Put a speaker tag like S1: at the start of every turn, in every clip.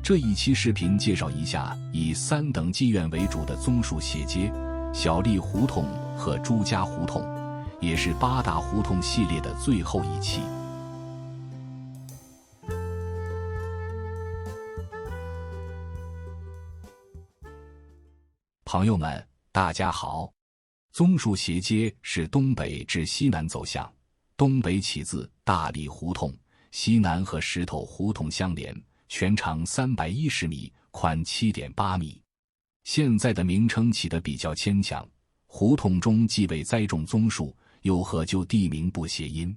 S1: 这一期视频介绍一下以3等妓院为主的棕树斜街、小丽胡同和朱家胡同，也是8大胡同系列的最后一期。朋友们，大家好。棕树斜街是东北至西南走向，东北起自大丽胡同，西南和石头胡同相连，全长310米，宽7.8米。现在的名称起得比较牵强，胡同中既未栽种棕树，又和旧地名不谐音。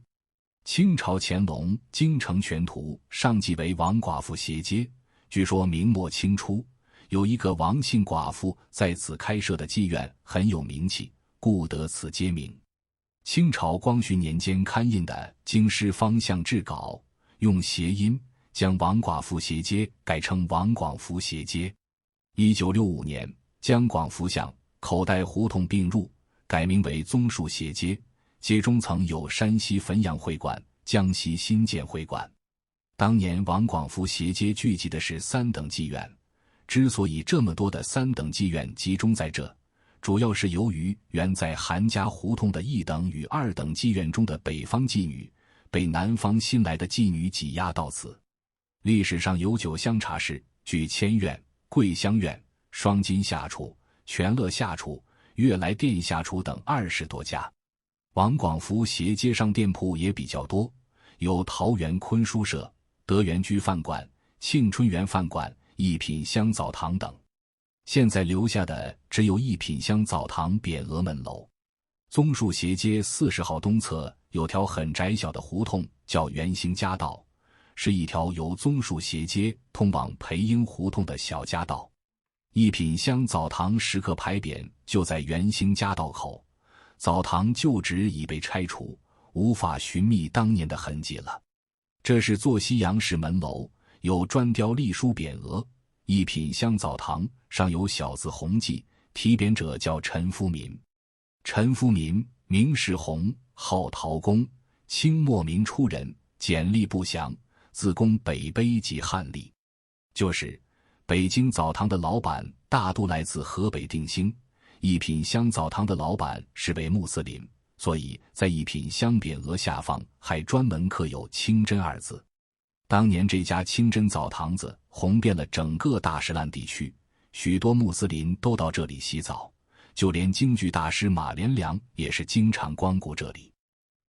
S1: 清朝乾隆《京城全图》上记为王寡妇斜街，据说明末清初有一个王姓寡妇在此开设的妓院很有名气，故得此街名。清朝光绪年间刊印的《京师方向志稿》用谐音将王寡妇斜街改成王广福斜街。1965年将广福巷、口袋胡同并入，改名为棕树斜街。街中曾有山西汾阳会馆、江西新建会馆。当年王广福斜街聚集的是3等妓院，之所以这么多的3等妓院集中在这，主要是由于原在韩家胡同的1等与2等妓院中的北方妓女被南方新来的妓女挤压到此。历史上有9香茶室，据千院、桂香院、双金下厨、全乐下厨、悦来店下厨等20多家。王广福斜街上店铺也比较多，有桃园昆书社、德源居饭馆、庆春园饭馆、一品香澡堂等。现在留下的只有一品香澡堂匾额门楼。棕树斜街40号东侧有条很窄小的胡同，叫元兴家道，是一条由棕树斜街通往培英胡同的小家道。一品香澡堂时刻牌匾就在元兴家道口，澡堂旧址已被拆除，无法寻觅当年的痕迹了。这是坐西洋式门楼，有砖雕隶书匾额，一品香澡堂上有小字红记，题匾者叫陈夫民。陈夫民，名世宏，号陶公，清末民初人，简历不详，自贡北碑及汉历。就是北京澡堂的老板大都来自河北定兴，一品香澡堂的老板是位穆斯林，所以在一品香匾额下方还专门刻有清真2字。当年这家清真澡堂子红遍了整个大石烂地区，许多穆斯林都到这里洗澡，就连京剧大师马连良也是经常光顾这里。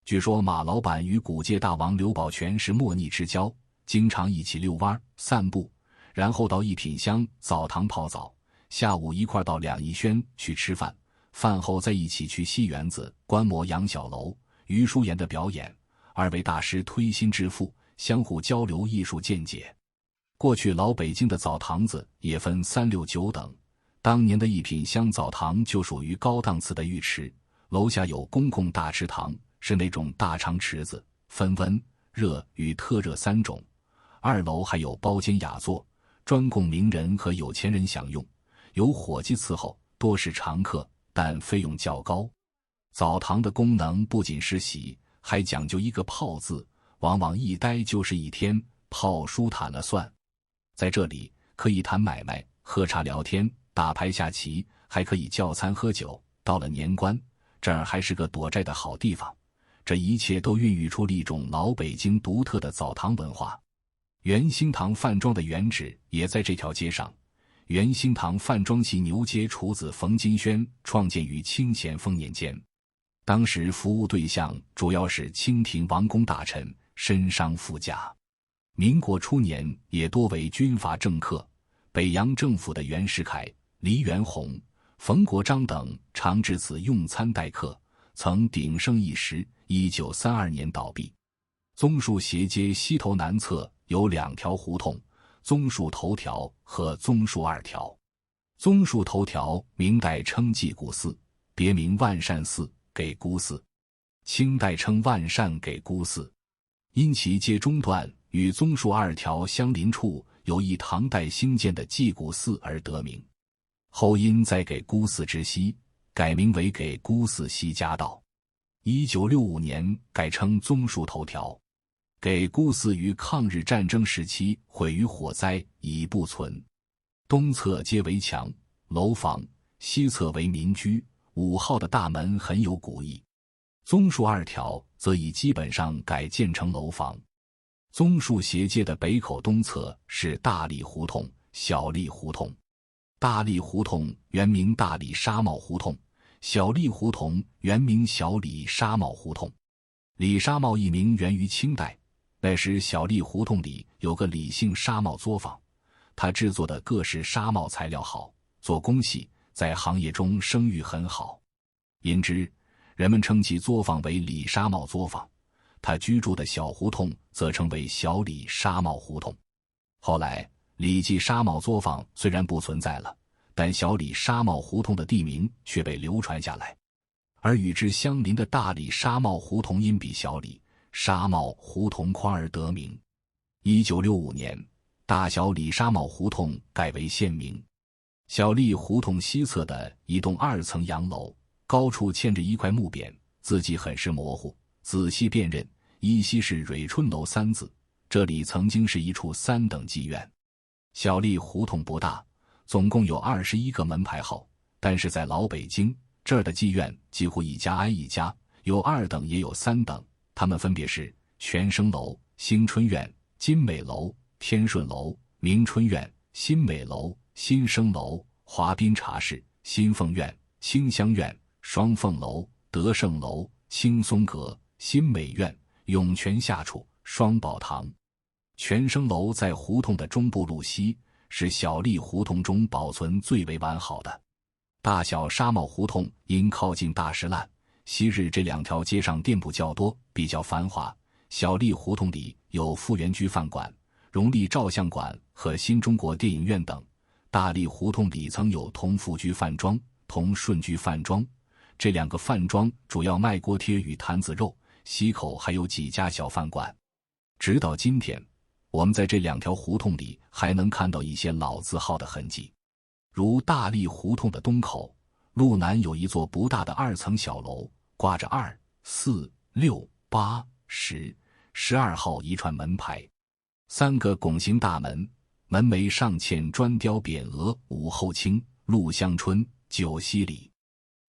S1: 据说马老板与古界大王刘宝全是莫逆之交，经常一起遛弯、散步，然后到一品香澡堂泡澡，下午一块到两仪轩去吃饭，饭后再一起去西园子观摩杨小楼、余叔岩的表演，2位大师推心置腹，相互交流艺术见解。过去老北京的澡堂子也分3、6、9等，当年的一品香澡堂就属于高档次的浴池，楼下有公共大池塘，是那种大长池子，分温、热与特热3种。2楼还有包间雅座，专供名人和有钱人享用，有伙计伺候，多是常客，但费用较高。澡堂的功能不仅是洗，还讲究一个泡字，往往一待就是1天，泡舒坦了算。在这里可以谈买卖、喝茶聊天、打牌下棋，还可以叫餐喝酒。到了年关，这儿还是个躲债的好地方。这一切都孕育出了一种老北京独特的澡堂文化。元兴堂饭庄的原址也在这条街上。元兴堂饭庄系牛街厨子冯金轩创建于清咸丰年间，当时服务对象主要是清廷王公大臣、绅商富家。民国初年也多为军阀政客，北洋政府的袁世凯、黎元洪、冯国璋等常至此用餐待客，曾鼎盛一时。1932年倒闭。棕树斜街西头南侧有2条胡同，棕树头条和棕树2条。棕树头条明代称祭古寺，别名万善寺、给孤寺；清代称万善给孤寺。因其街中段与棕树2条相邻处有一唐代兴建的祭古寺而得名，后因在给孤寺之西，改名为给孤寺西家道。1965年改称棕树头条。给孤寺于抗日战争时期毁于火灾，已不存。东侧皆为墙楼房，西侧为民居。5号的大门很有古意。棕树2条则已基本上改建成楼房。棕树斜街的北口东侧是大荔胡同、小荔胡同。大荔胡同原名大荔纱帽胡同，小荔胡同原名小李纱帽胡同。李纱帽一名源于清代，那时小荔胡同里有个李姓纱帽作坊，他制作的各式纱帽材料好，做工细，在行业中声誉很好，因之人们称其作坊为李纱帽作坊。他居住的小胡同则称为小李纱帽胡同。后来李记纱帽作坊虽然不存在了，但小李纱帽胡同的地名却被流传下来，而与之相邻的大李纱帽胡同因比小李纱帽胡同宽而得名。1965年，大小李纱帽胡同改为县名。小荔胡同西侧的一栋2层洋楼，高处嵌着一块木匾，字迹很是模糊，仔细辨认，依稀是蕊春楼3字。这里曾经是一处3等妓院。小荔胡同不大，总共有21个门牌号，但是在老北京这儿的妓院几乎一家挨一家，有2等也有3等，它们分别是全生楼、兴春院、金美楼、天顺楼、明春院、新美楼、新生楼、华滨茶室、新凤院、清香院、双凤楼、德胜楼、青松阁、新美院、涌泉下处、双宝堂。全生楼在胡同的中部路西，是小荔胡同中保存最为完好的。大小纱帽胡同因靠近大石烂，昔日这2条街上店铺较多，比较繁华。小荔胡同里有富源居饭馆、荣利照相馆和新中国电影院等。大荔胡同里曾有同福居饭庄、同顺居饭庄，这2个饭庄主要卖锅贴与坛子肉，西口还有几家小饭馆。直到今天，我们在这2条胡同里还能看到一些老字号的痕迹。如大荔胡同的东口，路南有一座不大的2层小楼，挂着2、4、6、8、10、12号一串门牌，3个拱形大门，门楣上嵌砖雕匾额武后清、陆香春、九溪里。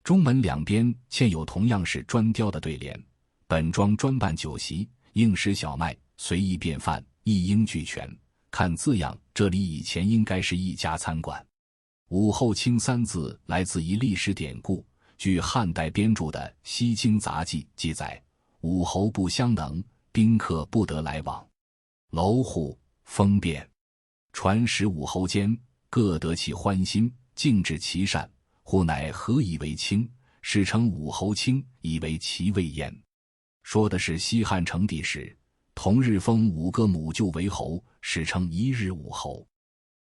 S1: 中门2边嵌有同样是砖雕的对联，本庄专办酒席，应食小麦，随意便饭，一应俱全。看字样，这里以前应该是一家餐馆。武后清3字来自一历史典故，据汉代编著的《西京杂记》记载，武侯不相能，宾客不得来往，楼户封便，传使武侯间，各得其欢心，敬至其善，忽乃何以为清，史称武侯清，以为其位焉。说的是西汉成帝时，同日封5个母舅为侯，史称一日武侯。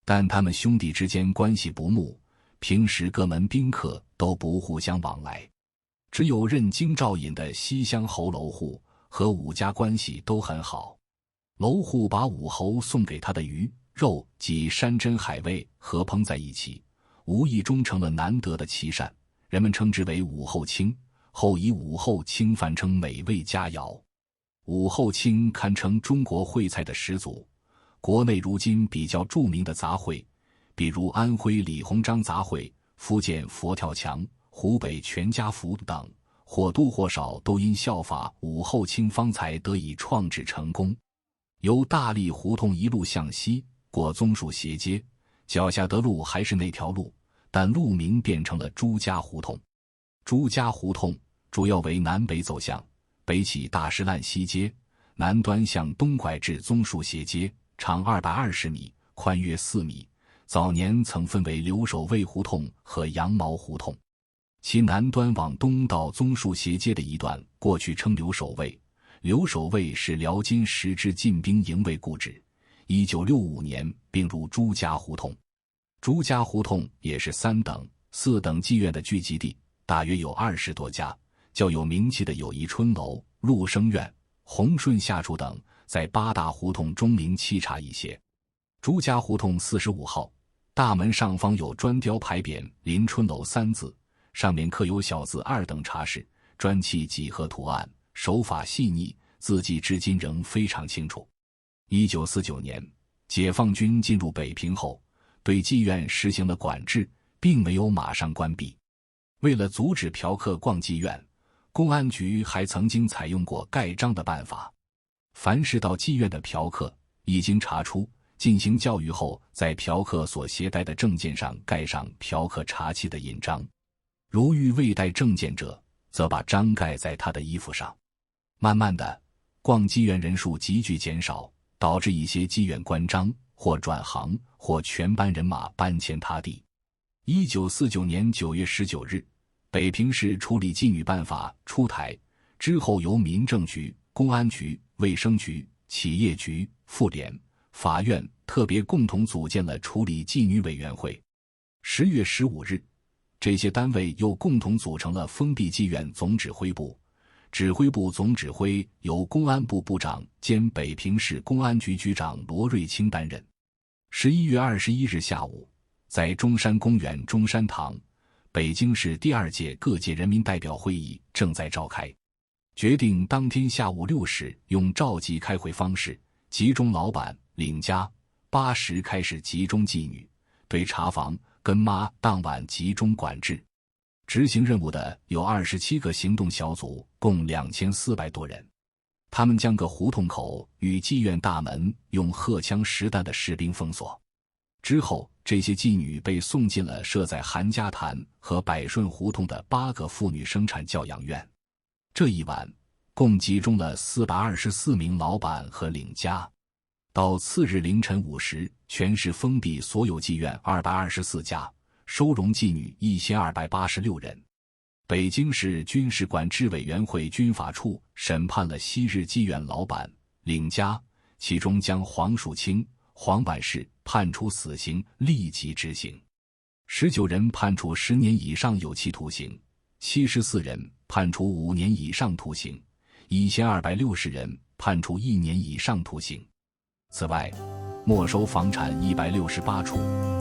S1: 但他们兄弟之间关系不睦，平时各门宾客都不互相往来，只有任京兆尹的西乡侯楼户和武家关系都很好。楼户把武侯送给他的鱼肉及山珍海味合烹在一起，无意中成了难得的奇善，人们称之为武后清，后以武后清饭称美味佳肴。武后清堪称中国烩菜的始祖，国内如今比较著名的杂烩，比如安徽李鸿章杂烩、福建佛跳墙、湖北全家福等，或多或少都因效法武后清方才得以创制成功。由大荔胡同一路向西，过棕树斜街，脚下的路还是那条路，但路名变成了朱家胡同。朱家胡同主要为南北走向，北起大石烂西街，南端向东拐至棕树斜街，长220米，宽约4米。早年曾分为留守卫胡同和羊毛胡同，其南端往东到棕树斜街的一段，过去称留守卫。留守卫是辽金时之进兵营卫故址，1965年并入朱家胡同。朱家胡同也是3等、4等妓院的聚集地，大约有20多家。较有名气的有宜春楼、陆生院、洪顺下处等，在8大胡同中名气差一些。朱家胡同45号，大门上方有砖雕牌匾临春楼3字，上面刻有小字2等茶室，砖砌几何图案，手法细腻，字迹至今仍非常清楚。1949年，解放军进入北平后，对妓院实行了管制，并没有马上关闭。为了阻止嫖客逛妓院，公安局还曾经采用过盖章的办法。凡是到妓院的嫖客，一经查出，进行教育后，在嫖客所携带的证件上盖上嫖客查缉的印章。如遇未带证件者，则把章盖在他的衣服上。慢慢的，逛妓院人数急剧减少，导致一些妓院关张，或转行，或全班人马搬迁他地。1949年9月19日，北平市处理妓女办法出台之后，由民政局、公安局、卫生局、企业局、妇联、法院特别共同组建了处理妓女委员会。10月15日，这些单位又共同组成了封闭妓院总指挥部，指挥部总指挥由公安部部长兼北平市公安局局长罗瑞卿担任。11月21日下午，在中山公园中山堂，北京市第2届各界人民代表会议正在召开，决定当天下午6时用召集开会方式，集中老板、领家，8时开始集中妓女，对茶房、跟妈当晚集中管制。执行任务的有27个行动小组，共2400多人。他们将各胡同口与妓院大门用荷枪实弹的士兵封锁。之后，这些妓女被送进了设在韩家潭和百顺胡同的8个妇女生产教养院。这一晚，共集中了424名老板和领家。到次日凌晨5时，全市封闭所有妓院224家，收容妓女1286人。北京市军事管制委员会军法处审判了昔日妓院老板、领家，其中将黄树清、黄婉士判处死刑，立即执行。19人判处10年以上有期徒刑，74人判处5年以上徒刑，1260人判处1年以上徒刑。此外，没收房产168处。